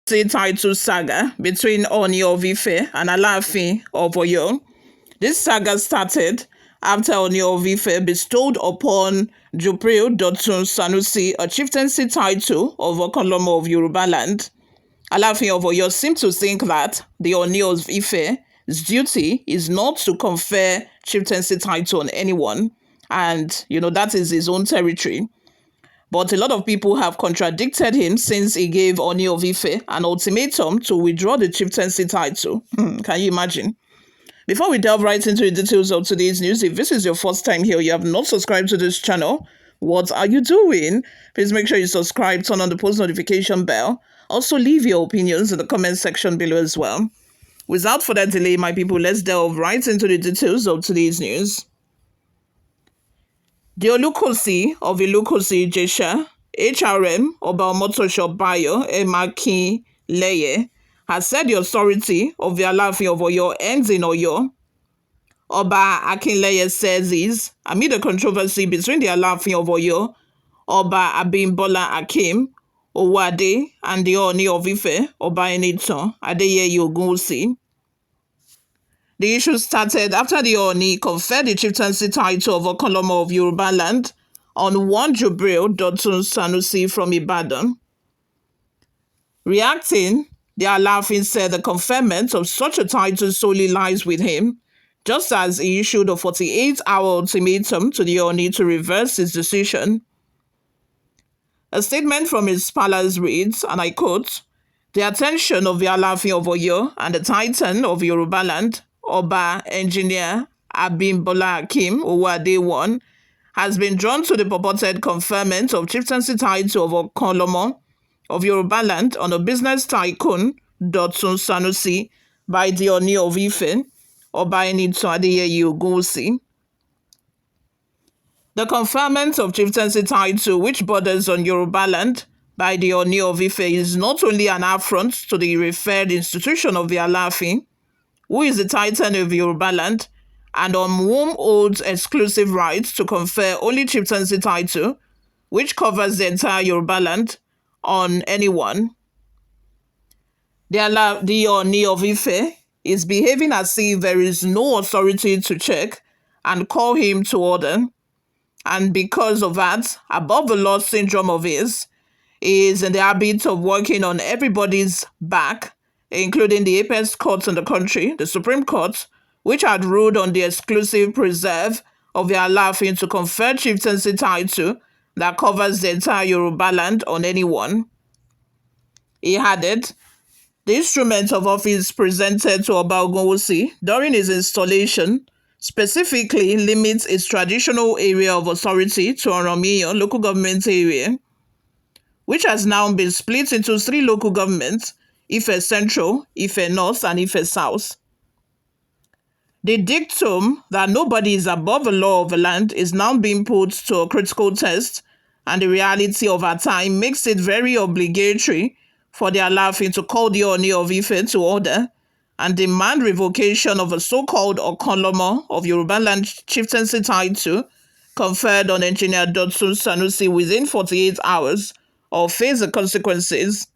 title saga between Ooni of Ife and Alaafin of Oyo. This saga started after Ooni of Ife bestowed upon Jubril Dotun Sanusi a chieftaincy title of Okanlomo of Yoruba land. Alaafin of Oyo seemed to think that the Ooni of Ife's duty is not to confer chieftaincy title on anyone, and that is his own territory. But a lot of people have contradicted him since he gave Ooni of Ife an ultimatum to withdraw the chieftaincy title. Can you imagine? Before we delve right into the details of today's news, if this is your first time here, you have not subscribed to this channel, what are you doing? Please make sure you subscribe, turn on the post notification bell. Also, leave your opinions in the comment section below as well. Without further delay, my people, let's delve right into the details of today's news. The Olukosi of Ilukosi Ijesha, HRM Oba Omotosho Bayo Leye, has said the authority of the Alaafin of Oyo ends in Oyo. Oba Akinleye says this amid the controversy between the Alaafin of Oyo, Oba Abimbola Akim Owade, and the Ooni of Ife, Oba Enitan Adeyeye Ogunwusi. The issue started after the Ooni conferred the chieftaincy title of Okanlomo of Yoruba land on one Jubril Dotun Sanusi from Ibadan. Reacting, the Alaafin said the conferment of such a title solely lies with him, just as he issued a 48-hour ultimatum to the Ooni to reverse his decision. A statement from his palace reads, and I quote, "The attention of the Alaafin of Oyo and the Titan of Yoruba land, Oba Engineer Abimbola Akim Owade I, has been drawn to the purported conferment of chieftaincy title of Okanlomo of Yoruba land on a business tycoon, Dotun Sanusi, by the Ooni of Ife, Oba Enitan Adeyeye Ogunwusi. The conferment of chieftaincy title, which borders on Yoruba land, by the Ooni of Ife is not only an affront to the referred institution of the Alaafin, who is the Titan of Yoruba land, and on whom holds exclusive rights to confer only chieftaincy title, which covers the entire Yoruba land, on anyone. The Ooni of Ife is behaving as if there is no authority to check and call him to order, and because of that, above the law syndrome of his, he is in the habit of working on everybody's back, including the apex courts in the country, the Supreme Court, which had ruled on the exclusive preserve of the Alaafin to confer chieftaincy title that covers the entire Yoruba land on anyone. He added, the instrument of office presented to Oba Ogunwusi during his installation specifically limits its traditional area of authority to Oromiyan local government area, which has now been split into 3 local governments, Ife Central, Ife North, and Ife South. The dictum that nobody is above the law of the land is now being put to a critical test, and the reality of our time makes it very obligatory for the Alaafin to call the Ooni of Ife to order and demand revocation of a so-called Okanlomo of Yoruba land chieftaincy title conferred on Engineer Dotun Sanusi within 48 hours or face the consequences.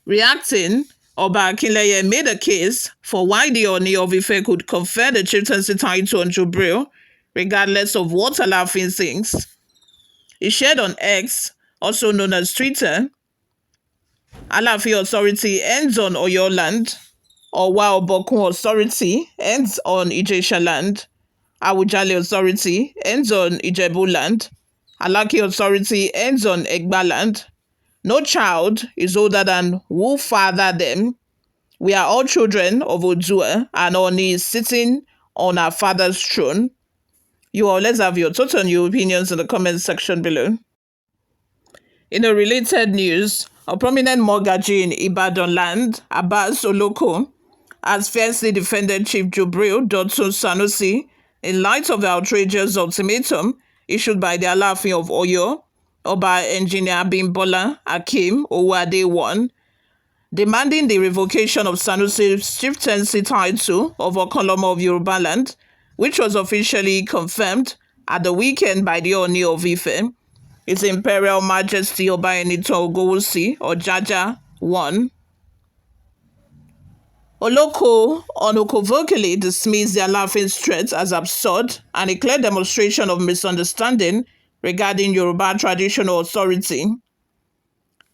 Reacting, Oba Akinleye made a case for why the Ooni of Ife could confer the chieftaincy title on Jubril, regardless of what Alaafin thinks. He shared on X, also known as Twitter, Alaafin authority ends on Oyo land, Owa Obokun authority ends on Ijesha land, Awujale authority ends on Ijebu land, Alaki authority ends on Egba land. No child is older than who father them. We are all children of Odua, and Ooni is sitting on our father's throne. You all, let's have your thoughts and your opinions in the comment section below. In a related news, a prominent mortgagee in Ibadan land, Abass Oloko, has fiercely defended Chief Jubril Dotun Sanusi in light of the outrageous ultimatum issued by the Alaafin of Oyo, Oba Engineer Abimbola Akim Owade I, demanding the revocation of Sanusi's chieftaincy title of Okanlomo of Yoruba land, which was officially confirmed at the weekend by the Ooni of Ife. His Imperial Majesty Oba Enito Wusi or Jaja 1. Oloko unequivocally dismissed the Alaafin's threat as absurd and a clear demonstration of misunderstanding regarding Yoruba traditional authority.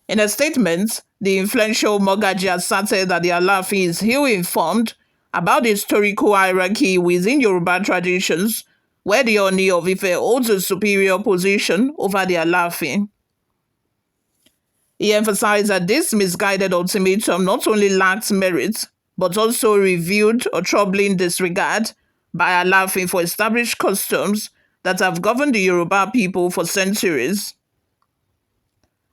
In a statement, the influential Mogaji asserted that the Alaafin is ill-informed about the historical hierarchy within Yoruba traditions, where the Ooni of Ife holds a superior position over the Alaafin. He emphasized that this misguided ultimatum not only lacked merit, but also revealed a troubling disregard by Alaafin for established customs that have governed the Yoruba people for centuries.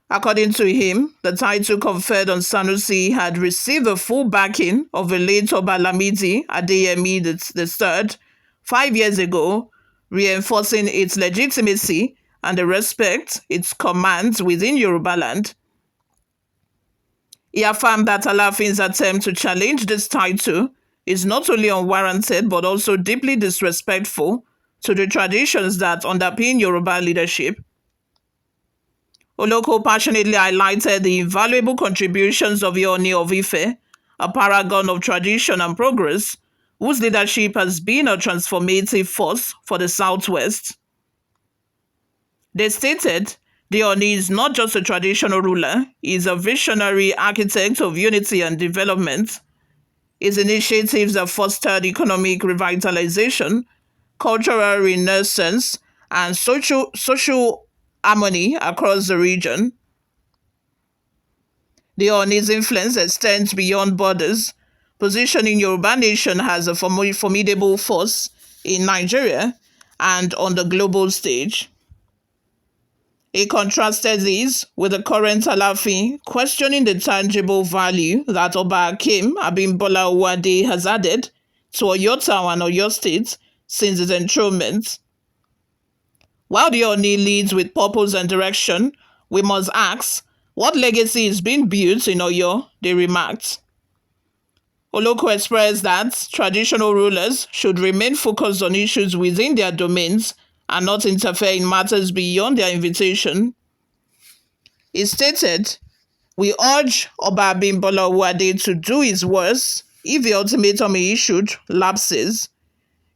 According to him, the title conferred on Sanusi had received the full backing of the late Oba Lamidi Adeyemi III 5 years ago, reinforcing its legitimacy and the respect it commands within Yorubaland. He affirmed that Alaafin's attempt to challenge this title is not only unwarranted but also deeply disrespectful to the traditions that underpin Yoruba leadership. Oloko passionately highlighted the invaluable contributions of Ooni of Ife, a paragon of tradition and progress, whose leadership has been a transformative force for the Southwest. They stated, the Ooni is not just a traditional ruler, he is a visionary architect of unity and development. His initiatives have fostered economic revitalization, cultural renaissance, and social harmony across the region. The Ooni's influence extends beyond borders, positioning Yoruba nation as a formidable force in Nigeria and on the global stage. He contrasted this with the current Alaafin, questioning the tangible value that Oba Akim Abimbola Owode has added to Oyo Town and Oyo State since his enthronement. While the Ooni leads with purpose and direction, we must ask, what legacy is being built in Oyo? They remarked. Oloko expressed that traditional rulers should remain focused on issues within their domains and not interfere in matters beyond their invitation. He stated, we urge Oba Abimbola Owode to do his worst if the ultimatum he issued lapses.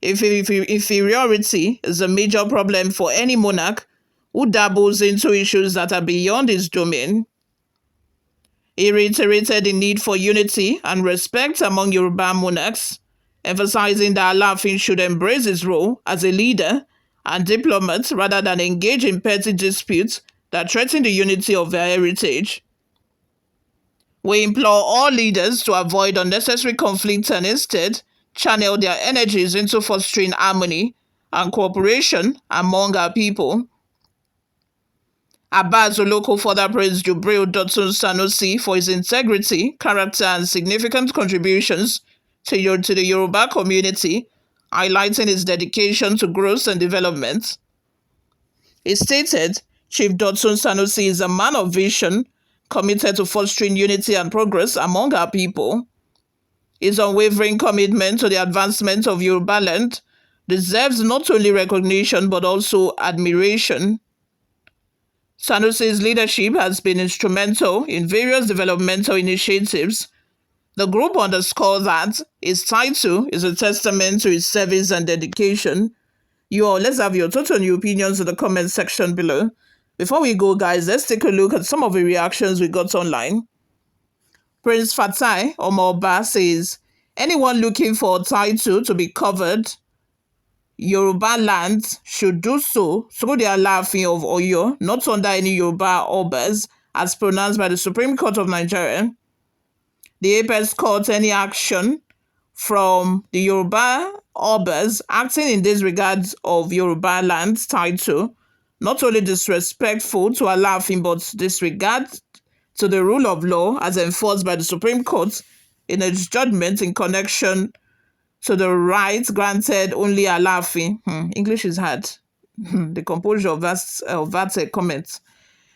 If inferiority is a major problem for any monarch who dabbles into issues that are beyond his domain. He reiterated the need for unity and respect among Yoruba monarchs, emphasizing that Alaafin should embrace his role as a leader and diplomat rather than engage in petty disputes that threaten the unity of their heritage. We implore all leaders to avoid unnecessary conflict and instead channel their energies into fostering harmony and cooperation among our people. Abass Oloko further praised Jubril Dotun Sanusi for his integrity, character, and significant contributions to the Yoruba community, highlighting his dedication to growth and development. He stated, Chief Dotun Sanusi is a man of vision, committed to fostering unity and progress among our people. His unwavering commitment to the advancement of Yorubaland deserves not only recognition but also admiration. Sanusi's leadership has been instrumental in various developmental initiatives. The group underscores that his title is a testament to his service and dedication. You all, let's have your thoughts and your opinions in the comment section below. Before we go, guys, let's take a look at some of the reactions we got online. Prince Fatai Omoba says, anyone looking for a title to be covered Yoruba land should do so through the Alaafin of Oyo, not under any Yoruba Obas, as pronounced by the Supreme Court of Nigeria. The apex court any action from the Yoruba Obas acting in disregard of Yoruba land title, not only disrespectful to Alaafin but disregard to the rule of law as enforced by the Supreme Court in its judgment in connection to the rights granted only Alaafin. English is hard. The composure of that comment.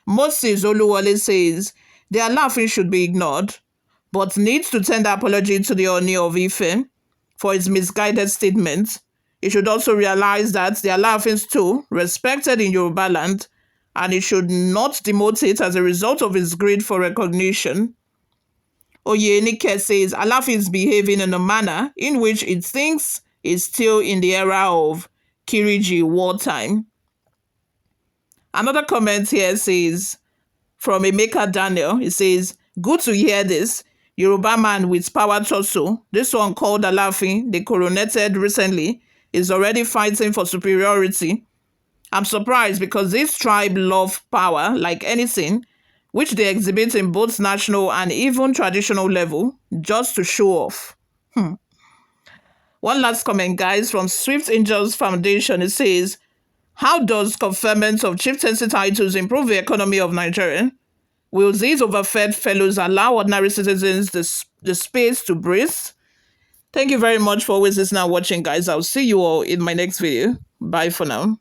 Moses Oluwole says, the Alaafin should be ignored, but needs to tender apology to the Ooni of Ife for his misguided statement. He should also realize that the Alaafins too, respected in Yoruba land, and it should not demote it as a result of his greed for recognition. Oyenike says Alaafin is behaving in a manner in which it thinks is still in the era of Kiriji wartime. Another comment here says, from Emeka Daniel, it says, good to hear this. Yoruba man with power torso, this one called Alaafin, they coronated recently, is already fighting for superiority. I'm surprised because this tribe love power like anything, which they exhibit in both national and even traditional level, just to show off. One last comment, guys, from Swift Angels Foundation. It says, how does conferment of chieftaincy titles improve the economy of Nigeria? Will these overfed fellows allow ordinary citizens the space to breathe? Thank you very much for always listening and watching, guys. I'll see you all in my next video. Bye for now.